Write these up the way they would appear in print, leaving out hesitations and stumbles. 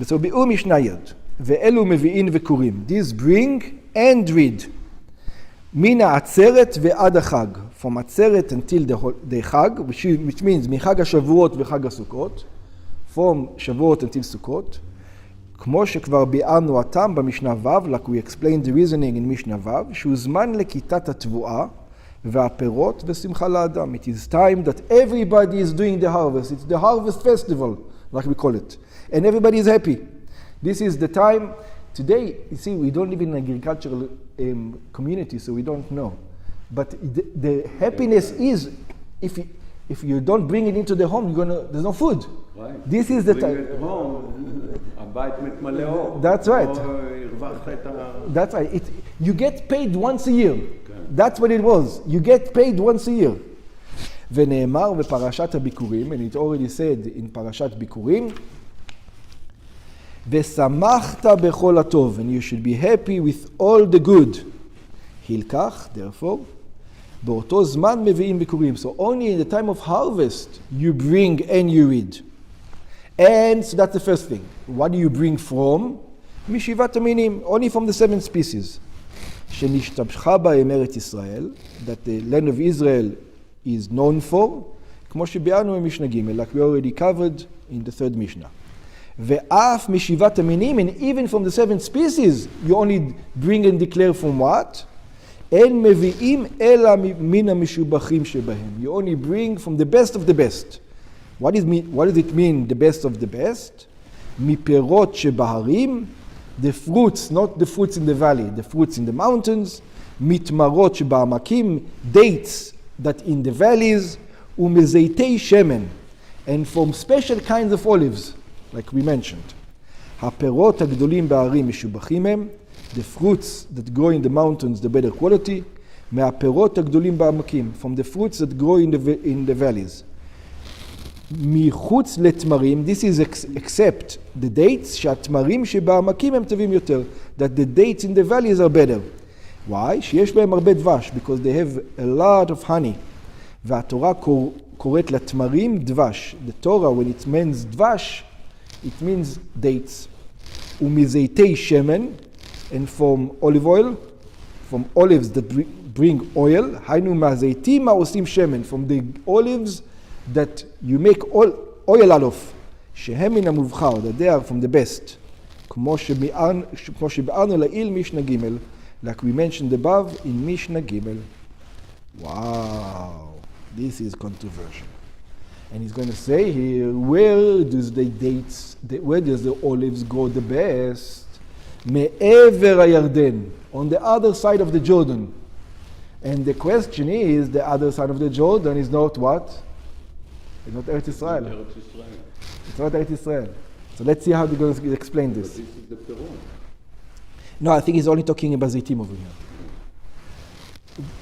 So ביאור משנה י' ואלו מביאים וקוראים. These bring and read. מן העצרת ועד החג. From עצרת until the חג, which means מחג השבועות וחג הסוכות. From שבועות until סוכות. כמו שכבר ביארנו הטעם במשנה ו', like we explained the reasoning in משנה ו', שהוא זמן לכיתת התבואה והפירות ושמחה לאדם. It is time that everybody is doing the harvest. It's the harvest festival, like we call it. And everybody is happy. This is the time. Today, you see, we don't live in an agricultural community, so we don't know. But the happiness is, if you don't bring it into the home, there's no food. Right. This is the time. Bring it home, הבית מתמלא אור. That's right. הרווחת את That's right. You get paid once a year. That's what it was. You get paid once a year. ונאמר בפרשת הביקורים, and it already said in פרשת ביקורים, ושמחת בכל הטוב, and you should be happy with all the good. הלקח, therefore, באותו זמן מביאים ביקורים. So only in the time of harvest you bring and you read. And so that's the first thing. What do you bring from? משבעת המינים, only from the 7 species. שנשתבחה בהם ארץ ישראל, that the land of Israel is known for, כמו שביארנו במשנה ג', like we already covered in the third Mishnah. ואף משבעת המינים, and even from the 7 species, you only bring and declare from what? אין מביאים אלא מן המשובחים שבהם. You only bring from the best of the best. What does it mean, the best of the best? מפירות שבהרים, the fruits, not the fruits in the valley, the fruits in the mountains, מתמרות שבעמקים, dates that in the valleys, ומזיתי שמן, and from special kinds of olives, like we mentioned. הפירות הגדולים בהרים משובחים הם, the fruits that grow in the mountains, the better quality, מהפירות הגדולים בעמקים, from the fruits that grow in the valleys. מחוץ לתמרים, this is except the dates, שהתמרים שבעמקים הם טובים יותר, that the dates in the valleys are better. Why? שיש בהם הרבה דבש, because they have a lot of honey. והתורה קוראת לתמרים דבש. The Torah, when it means דבש, it means dates. ומזיתי שמן, and from olive oil, from olives that bring oil, היינו מהזיתים העושים שמן, from the olives that you make oil out of, שהם מן המובחר, that they are from the best. כמו שבארנו לעיל משנה ג', like we mentioned above in משנה ג'. Wow, this is controversial. And he's going to say here, where does the olives grow the best? מעבר הירדן, on the other side of the Jordan. And the question is, the other side of the Jordan is not what? It's not Eretz Israel. It's not Eretz Israel. So let's see how they're going to explain this. But this is the Perun. No, I think he's only talking about Zaitim over here.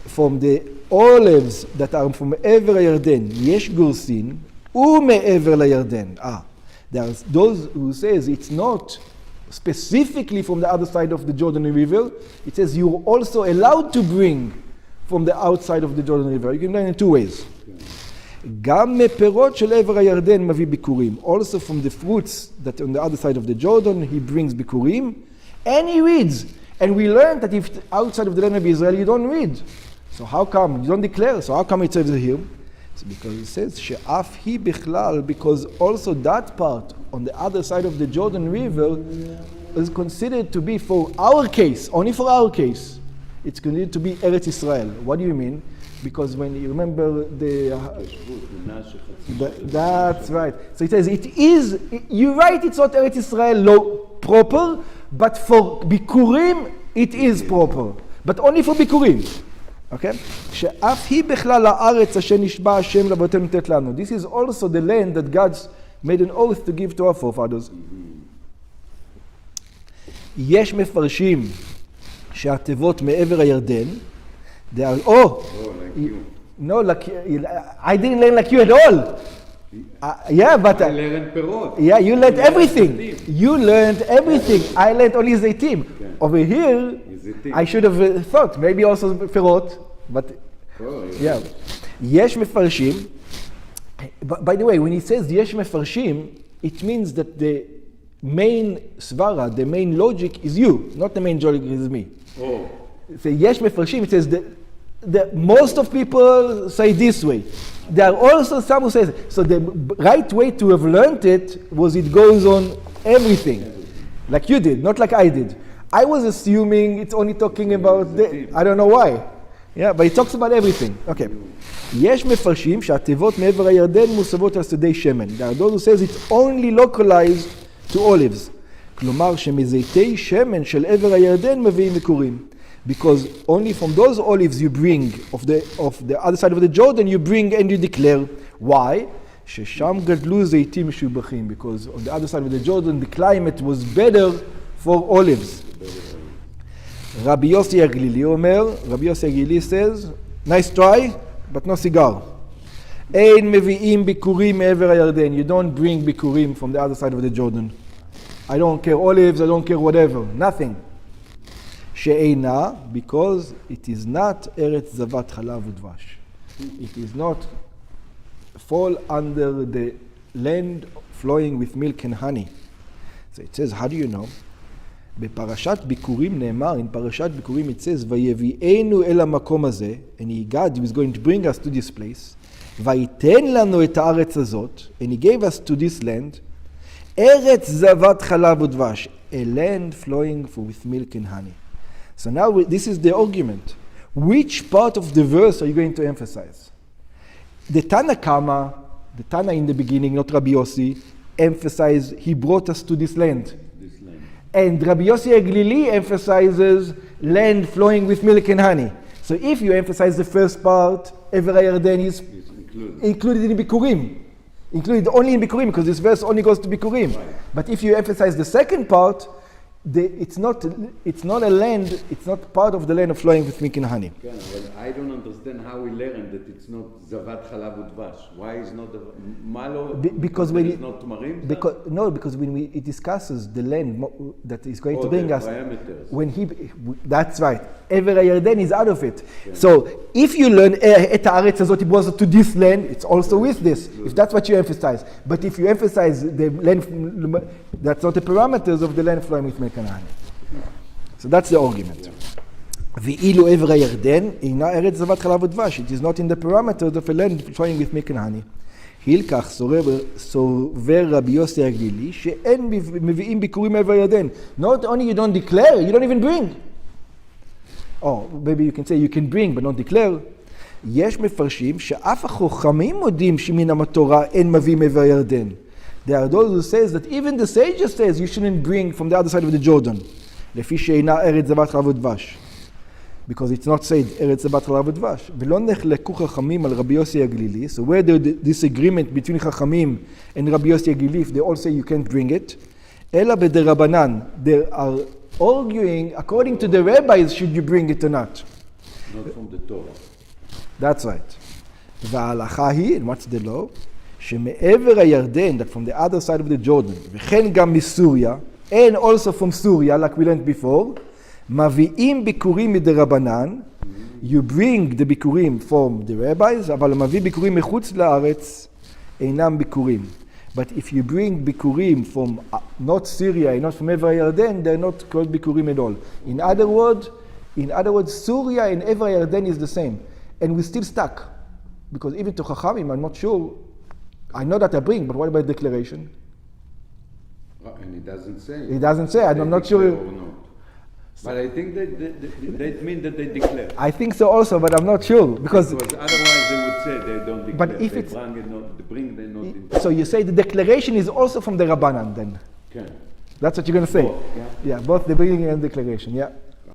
From the olives that are from מעבר הירדן, יש גורסין, ומעבר לירדן. There's those who says it's not specifically from the other side of the Jordan River. It says you're also allowed to bring from the outside of the Jordan River. You can learn in 2 ways. גם מפירות של עבר הירדן מביא ביקורים. Also from the fruits that on the other side of the Jordan, he brings ביקורים, and he reads. And we learned that if outside of the land of Israel, you don't read. So how come? You don't declare. So how come it says here? It's because it says, שאף היא בכלל, because also that part on the other side of the Jordan River is considered to be for our case, only for our case. It's considered to be Eretz Israel. What do you mean? Because when you remember that's right. So it says it is, you're right, it's not Eretz Israel proper, but for Bikurim it is proper. But only for Bikurim. Okay? שאף היא בכלל הארץ אשר נשבע השם לאבותינו לתת לנו. This is also the land that God made an oath to give to our forefathers. יש מפרשים שהתיבות מעבר הירדן, they are, like you. No, like I didn't learn like you at all. Yeah, but I learned perot. Yeah, you learned everything. You learned everything. I learned only zaitim. Okay. Over here, I should have thought maybe also perot, but yeah. Yesh mefarshim. By the way, when he says yesh mefarshim, it means that the main svara, the main logic is you, not the main logic is me. Oh, So yesh mefarshim, it says the most of people say this way. There are also some who say, so the right way to have learned it was it goes on everything. Like you did, not like I did. I was assuming it's only talking about I don't know why. Yeah, but it talks about everything. Okay. יש מפרשים שהתיבות מעבר הירדן מוסבות על שדי שמן. There are those who says it's only localized to olives. כלומר שמזיתי שמן של עבר הירדן מביאים ביקורים. Because only from those olives you bring, of the other side of the Jordan, you bring and you declare. Why? ששם גדלו זיתים משובחים. Because on the other side of the Jordan, the climate was better for olives. Rabbi Yossi Aglili אומר, Rabbi Yossi Aglili says, nice try, but no cigar. אין מביאים ביקורים מעבר הירדן. You don't bring ביקורים from the other side of the Jordan. I don't care olives, I don't care whatever, nothing. שאינה, because it is not ארץ זבת חלב ודבש. It is not fall under the land flowing with milk and honey. So it says, how do you know? בפרשת ביקורים נאמר, in פרשת ביקורים it says, ויביאנו אל המקום הזה, and God was going to bring us to this place, ויתן לנו את הארץ הזאת, and he gave us to this land, ארץ זבת חלב ודבש, a land flowing with milk and honey. So now this is the argument. Which part of the verse are you going to emphasize? The Tana Kama, the Tana in the beginning, not Rabbi Yossi, emphasized he brought us to this land. And Rabbi Yossi Aglili emphasizes land flowing with milk and honey. So if you emphasize the first part, Ever HaYarden is included in Bikurim. Included only in Bikurim, because this verse only goes to Bikurim. Right. But if you emphasize the second part, it's not a land, it's not part of the land of flowing with milk and honey. Okay, well, I don't understand how we learn that it's not Zavat Chalav Udvash. Why is not the Malo? Because when it's not Tumarim? Because when it discusses the land that is going to bring us, diameters. That's right. Ever HaYarden is out of it. Okay. So if you learn Et Haaretz Hazot it was to this land, it's also with this. If that's what you emphasize. But if you emphasize the land, that's not the parameters of the land flowing with milk and honey. So that's the argument. ואילו עבר הירדן אינה ארץ זבת חלב ודבש. It is not in the parameters of a land flowing with milk and honey. הילקח סובר רבי יוסי הגלילי שאין מביאים ביקורים מעבר הירדן. Not only you don't declare, you don't even bring. Oh, maybe you can say you can bring but not declare. יש מפרשים שאף החכמים מודים שמן התורה אין מביאים מעבר הירדן. There are those who says that even the sages says you shouldn't bring from the other side of the Jordan. לפי שאינה ארץ זבת חלב ודבש. Because it's not said ארץ זבת חלב ודבש. ולא נחלקו חכמים על רבי יוסי הגלילי. So where the disagreement between חכמים and רבי יוסי הגלילי, if they all say you can't bring it, אלא בדרבנן. They are arguing according to the rabbis should you bring it or not. Not from the Torah. That's right. וההלכה היא, and what's the law? שמעבר הירדן, that from the other side of the Jordan, וכן גם מסוריה, and also from Syria, like we learned before, מביאים ביקורים מדרבנן, you bring the ביקורים from the rabbis, אבל מביא ביקורים מחוץ לארץ, אינם ביקורים. But if you bring ביקורים from not Syria, not from עבר הירדן, they're not called ביקורים at all. In other words, Syria and עבר הירדן is the same. And we're still stuck. Because even to Chachamim, I'm not sure, I know that I bring, but what about declaration? And it doesn't say. It doesn't say, I'm not sure. Or not. But I think that mean that they declare. I think so also, but I'm not sure. Because otherwise they would say they don't declare. But if they it's... bring, they're not in. So you say the declaration is also from the Rabbanan then? Okay. That's what you're going to say? Oh, yeah. Yeah, both the bringing and declaration, yeah.